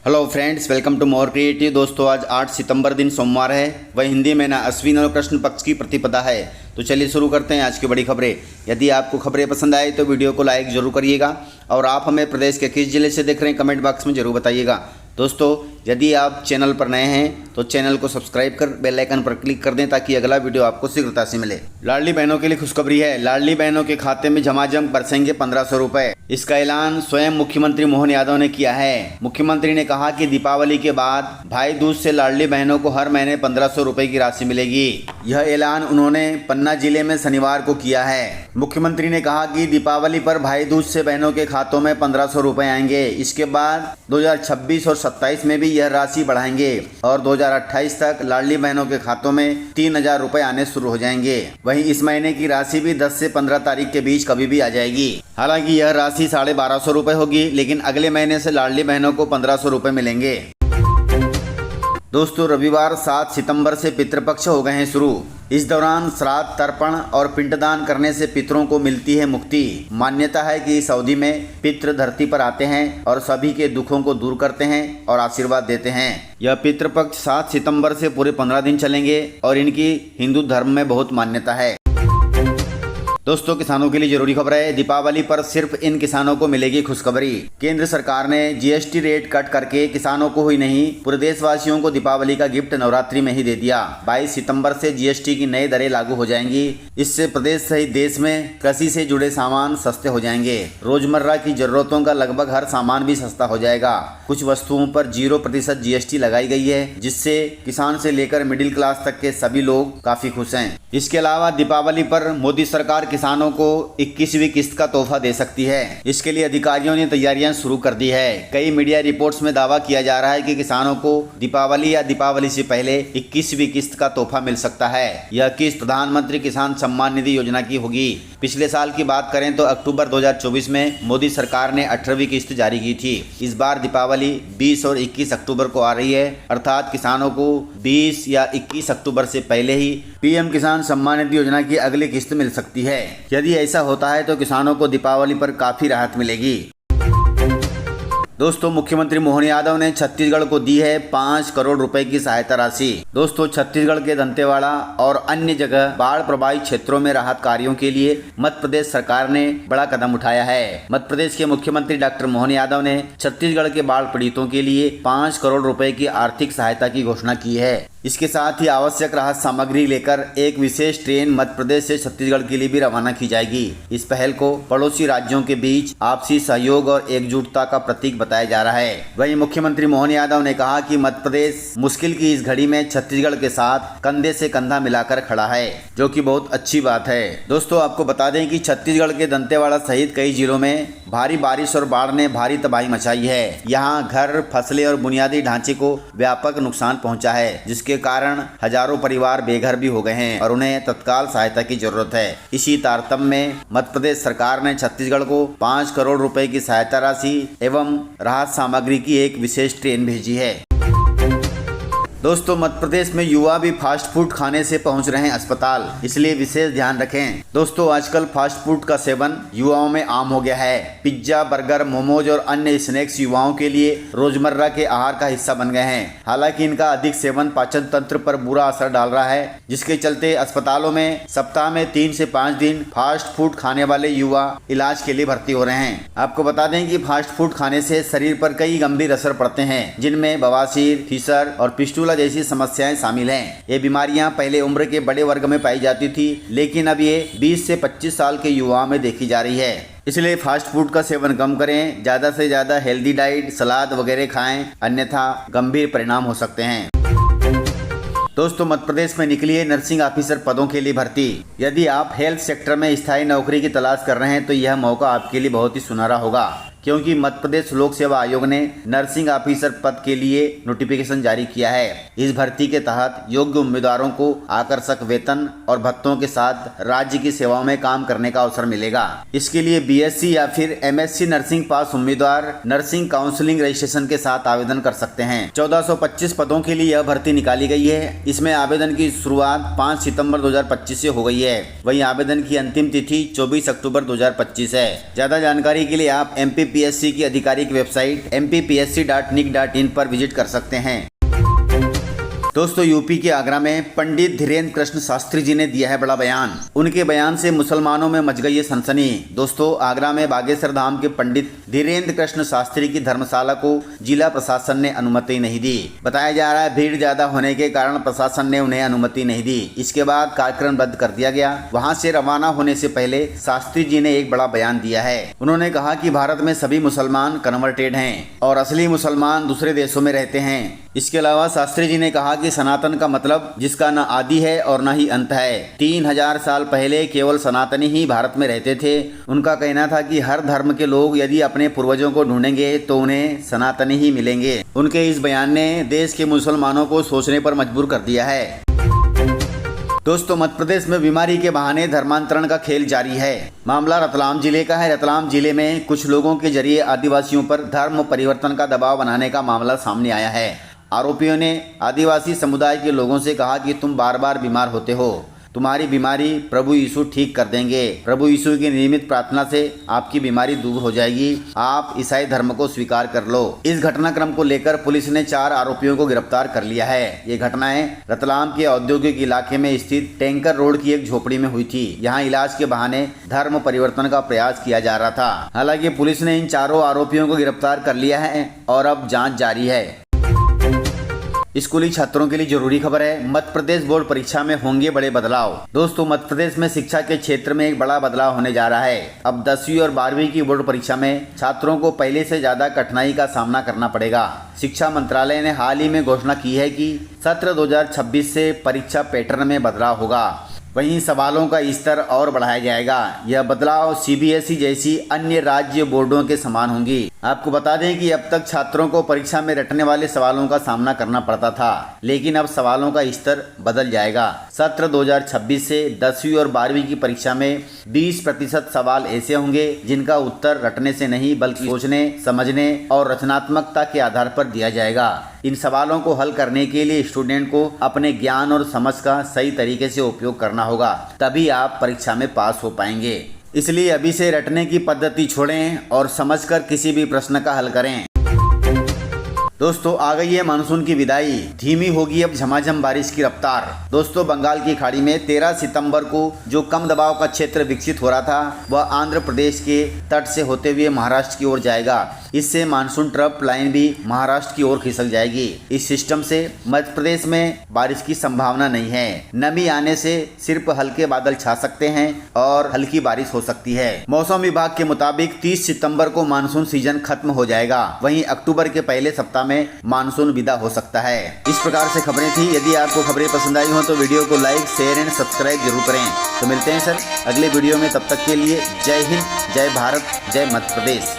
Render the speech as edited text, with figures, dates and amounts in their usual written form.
Hello friends, welcome to more creative. दोस्तों, आज 8 सितंबर दिन सोमवार है। वह हिंदी में ना अश्विन और कृष्ण पक्ष की प्रतिपदा है। तो चलिए शुरू करते हैं आज की बड़ी खबरें। यदि आपको खबरें पसंद आए तो वीडियो को लाइक जरूर करिएगा और आप हमें प्रदेश के किस जिले से देख रहे हैं कमेंट बॉक्स में जरूर बताइएगा। दोस्तों, यदि आप चैनल पर नए हैं तो चैनल को सब्सक्राइब कर बेल आइकन पर क्लिक कर दें ताकि अगला वीडियो आपको शीघ्रता से मिले। लाडली बहनों के लिए खुशखबरी है। लाडली बहनों के खाते में झमाझम बरसेंगे 1500 रुपए। इसका ऐलान स्वयं मुख्यमंत्री मोहन यादव ने किया है। मुख्यमंत्री ने कहा कि दीपावली के बाद भाई दूज से लाडली बहनों को हर महीने 1500 रुपए की राशि मिलेगी। यह ऐलान उन्होंने पन्ना जिले में शनिवार को किया है। मुख्यमंत्री ने कहा कि दीपावली पर भाई दूज से बहनों के खातों में 1500 रुपए आएंगे। इसके बाद 2026 और 27 में भी यह राशि बढ़ाएंगे और 2028 तक लाडली बहनों के खातों में 3000 रुपए आने शुरू हो जाएंगे। वहीं इस महीने की राशि भी 10 से 15 तारीख के बीच कभी भी आ जाएगी। हालांकि यह राशि 1250 रुपए होगी, लेकिन अगले महीने से लाडली बहनों को 1500 रुपए मिलेंगे। दोस्तों, रविवार 7 सितंबर से पितृपक्ष हो गए हैं शुरू। इस दौरान श्राद्ध, तर्पण और पिंडदान करने से पितरों को मिलती है मुक्ति। मान्यता है कि इस अवधि में पितृ धरती पर आते हैं और सभी के दुखों को दूर करते हैं और आशीर्वाद देते हैं। यह पितृपक्ष 7 सितंबर से पूरे 15 दिन चलेंगे और इनकी हिंदू धर्म में बहुत मान्यता है। दोस्तों, किसानों के लिए जरूरी खबर है। दीपावली पर सिर्फ इन किसानों को मिलेगी खुशखबरी। केंद्र सरकार ने जीएसटी रेट कट करके किसानों को ही नहीं पूरे देशवासियों को दीपावली का गिफ्ट नवरात्रि में ही दे दिया। 22 सितंबर से जीएसटी की नई दरें लागू हो जाएंगी। इससे प्रदेश सहित देश में कृषि से जुड़े सामान सस्ते हो जाएंगे। रोजमर्रा की जरूरतों का लगभग हर सामान भी सस्ता हो जाएगा। कुछ वस्तुओं पर 0% जीएसटी लगाई गई है, जिससे किसान से लेकर मिडिल क्लास तक के सभी लोग काफी खुश हैं। इसके अलावा दीपावली पर मोदी सरकार किसानों को 21वीं किस्त का तोहफा दे सकती है। इसके लिए अधिकारियों ने तैयारियां शुरू कर दी है। कई मीडिया रिपोर्ट्स में दावा किया जा रहा है कि किसानों को दीपावली या दीपावली से पहले 21वीं किस्त का तोहफा मिल सकता है। यह किस्त प्रधानमंत्री किसान सम्मान निधि योजना की होगी। पिछले साल की बात करें तो अक्टूबर 2024 में मोदी सरकार ने 18वीं किस्त जारी की थी। इस बार दीपावली 20 और 21 अक्टूबर को आ रही है, अर्थात किसानों को 20 या 21 अक्टूबर से पहले ही पीएम किसान सम्मान निधि योजना की अगली किस्त मिल सकती है। यदि ऐसा होता है तो किसानों को दीपावली पर काफी राहत मिलेगी। दोस्तों, मुख्यमंत्री मोहन यादव ने छत्तीसगढ़ को दी है 5 करोड़ रुपए की सहायता राशि। दोस्तों, छत्तीसगढ़ के दंतेवाड़ा और अन्य जगह बाढ़ प्रभावित क्षेत्रों में राहत कार्यों के लिए मध्य प्रदेश सरकार ने बड़ा कदम उठाया है। मध्य प्रदेश के मुख्यमंत्री डॉक्टर मोहन यादव ने छत्तीसगढ़ के बाढ़ पीड़ितों के लिए 5 करोड़ रुपए की आर्थिक सहायता की घोषणा की है। इसके साथ ही आवश्यक राहत सामग्री लेकर एक विशेष ट्रेन मध्य प्रदेश से छत्तीसगढ़ के लिए भी रवाना की जाएगी। इस पहल को पड़ोसी राज्यों के बीच आपसी सहयोग और एकजुटता का प्रतीक बताया जा रहा है। वहीं मुख्यमंत्री मोहन यादव ने कहा कि मध्य प्रदेश मुश्किल की इस घड़ी में छत्तीसगढ़ के साथ कंधे से कंधा मिलाकर खड़ा है, जो कि बहुत अच्छी बात है। दोस्तों, आपको बता दें कि छत्तीसगढ़ के दंतेवाड़ा सहित कई जिलों में भारी बारिश और बाढ़ ने भारी तबाही मचाई है। यहाँ घर, फसलें और बुनियादी ढांचे को व्यापक नुकसान पहुंचा है, जिसके कारण हजारों परिवार बेघर भी हो गए हैं और उन्हें तत्काल सहायता की जरूरत है। इसी तारतम्य में मध्य प्रदेश सरकार ने छत्तीसगढ़ को 5 करोड़ रुपए की सहायता राशि एवं राहत सामग्री की एक विशेष ट्रेन भेजी है। दोस्तों, मध्य प्रदेश में युवा भी फास्ट फूड खाने से पहुंच रहे हैं अस्पताल, इसलिए विशेष ध्यान रखें। दोस्तों, आजकल फास्ट फूड का सेवन युवाओं में आम हो गया है। पिज्जा, बर्गर, मोमोज और अन्य स्नैक्स युवाओं के लिए रोजमर्रा के आहार का हिस्सा बन गए हैं। हालांकि इनका अधिक सेवन पाचन तंत्र पर बुरा असर डाल रहा है, जिसके चलते अस्पतालों में सप्ताह में 3 से 5 दिन फास्ट फूड खाने वाले युवा इलाज के लिए भर्ती हो रहे हैं। आपको बता दें कि फास्ट फूड खाने से शरीर पर कई गंभीर असर पड़ते हैं, जिनमें बवासीर, फीसर और पिस्टूला जैसी समस्याएं शामिल हैं। ये बीमारियां पहले उम्र के बड़े वर्ग में पाई जाती थी, लेकिन अब ये 20 से 25 साल के युवाओं में देखी जा रही है। इसलिए फास्ट फूड का सेवन कम करें, ज्यादा से ज्यादा हेल्दी डाइट, सलाद वगैरह खाएं, अन्यथा गंभीर परिणाम हो सकते हैं। दोस्तों, मध्य प्रदेश में निकली है नर्सिंग ऑफिसर पदों के लिए भर्ती। यदि आप हेल्थ सेक्टर में स्थायी नौकरी की तलाश कर रहे हैं तो यह मौका आपके लिए बहुत ही सुनहरा होगा, क्योंकि मध्य प्रदेश लोक सेवा आयोग ने नर्सिंग ऑफिसर पद के लिए नोटिफिकेशन जारी किया है। इस भर्ती के तहत योग्य उम्मीदवारों को आकर्षक वेतन और भत्तों के साथ राज्य की सेवाओं में काम करने का अवसर मिलेगा। इसके लिए बीएससी या फिर एमएससी नर्सिंग पास उम्मीदवार नर्सिंग काउंसलिंग रजिस्ट्रेशन के साथ आवेदन कर सकते हैं। 1425 पदों के लिए यह भर्ती निकाली गई है। इसमें आवेदन की शुरुआत 5 सितंबर 2025 से हो गई है। वहीं आवेदन की अंतिम तिथि 24 अक्टूबर 2025 है। ज्यादा जानकारी के लिए आप MP MPPSC की आधिकारिक वेबसाइट mppsc.nic.in पर विजिट कर सकते हैं। दोस्तों, यूपी के आगरा में पंडित धीरेन्द्र कृष्ण शास्त्री जी ने दिया है बड़ा बयान। उनके बयान से मुसलमानों में मच गई है सनसनी। दोस्तों, आगरा में बागेश्वर धाम के पंडित धीरेन्द्र कृष्ण शास्त्री की धर्मशाला को जिला प्रशासन ने अनुमति नहीं दी। बताया जा रहा है भीड़ ज्यादा होने के कारण प्रशासन ने उन्हें अनुमति नहीं दी। इसके बाद कार्यक्रम रद्द कर दिया गया। वहाँ से रवाना होने से पहले शास्त्री जी ने एक बड़ा बयान दिया है। उन्होंने कहा कि भारत में सभी मुसलमान कन्वर्टेड हैं और असली मुसलमान दूसरे देशों में रहते हैं। इसके अलावा शास्त्री जी ने कहा कि सनातन का मतलब जिसका न आदि है और न ही अंत है। 3000 साल पहले केवल सनातनी ही भारत में रहते थे। उनका कहना था कि हर धर्म के लोग यदि अपने पूर्वजों को ढूंढेंगे तो उन्हें सनातनी ही मिलेंगे। उनके इस बयान ने देश के मुसलमानों को सोचने पर मजबूर कर दिया है। दोस्तों, मध्य प्रदेश में बीमारी के बहाने धर्मांतरण का खेल जारी है। मामला रतलाम जिले का है। रतलाम जिले में कुछ लोगों के जरिए आदिवासियों पर धर्म परिवर्तन का दबाव बनाने का मामला सामने आया है। आरोपियों ने आदिवासी समुदाय के लोगों से कहा कि तुम बार बार बीमार होते हो, तुम्हारी बीमारी प्रभु यीशु ठीक कर देंगे। प्रभु यीशु की नियमित प्रार्थना से आपकी बीमारी दूर हो जाएगी। आप ईसाई धर्म को स्वीकार कर लो। इस घटनाक्रम को लेकर पुलिस ने 4 आरोपियों को गिरफ्तार कर लिया है। ये घटनाएं रतलाम के औद्योगिक इलाके में स्थित टैंकर रोड की एक झोपड़ी में हुई थी। यहाँ इलाज के बहाने धर्म परिवर्तन का प्रयास किया जा रहा था। हालांकि पुलिस ने इन 4 आरोपियों को गिरफ्तार कर लिया है और अब जाँच जारी है। स्कूली छात्रों के लिए जरूरी खबर है। मध्य प्रदेश बोर्ड परीक्षा में होंगे बड़े बदलाव। दोस्तों, मध्य प्रदेश में शिक्षा के क्षेत्र में एक बड़ा बदलाव होने जा रहा है। अब 10वीं और 12वीं की बोर्ड परीक्षा में छात्रों को पहले से ज्यादा कठिनाई का सामना करना पड़ेगा। शिक्षा मंत्रालय ने हाल ही में घोषणा की है कि सत्र 2026 से परीक्षा पैटर्न में बदलाव होगा। वहीं सवालों का स्तर और बढ़ाया जाएगा। यह बदलाव CBSE जैसी अन्य राज्य बोर्डों के समान होंगी। आपको बता दें कि अब तक छात्रों को परीक्षा में रटने वाले सवालों का सामना करना पड़ता था, लेकिन अब सवालों का स्तर बदल जाएगा। सत्र 2026 से 10वीं और 12वीं की परीक्षा में 20% सवाल ऐसे होंगे जिनका उत्तर रटने से नहीं बल्कि सोचने, समझने और रचनात्मकता के आधार पर दिया जाएगा। इन सवालों को हल करने के लिए स्टूडेंट को अपने ज्ञान और समझ का सही तरीके से उपयोग करना होगा, तभी आप परीक्षा में पास हो पाएंगे। इसलिए अभी से रटने की पद्धति छोड़ें और समझकर किसी भी प्रश्न का हल करें। दोस्तों, आ गई है मानसून की विदाई। धीमी होगी अब झमाझम बारिश की रफ्तार। दोस्तों, बंगाल की खाड़ी में 13 सितंबर को जो कम दबाव का क्षेत्र विकसित हो रहा था वह आंध्र प्रदेश के तट से होते हुए महाराष्ट्र की ओर जाएगा। इससे मानसून ट्रफ लाइन भी महाराष्ट्र की ओर खिसक जाएगी। इस सिस्टम से मध्य प्रदेश में बारिश की संभावना नहीं है। नमी आने से सिर्फ हल्के बादल छा सकते हैं और हल्की बारिश हो सकती है। मौसम विभाग के मुताबिक 30 सितंबर को मानसून सीजन खत्म हो जाएगा। वहीं अक्टूबर के पहले सप्ताह में मानसून विदा हो सकता है। इस प्रकार से खबरें थी। यदि आपको खबरें पसंद आई हो तो वीडियो को लाइक, शेयर एंड सब्सक्राइब जरूर करें। तो मिलते हैं सर अगले वीडियो में। तब तक के लिए जय हिंद, जय भारत, जय मध्य प्रदेश।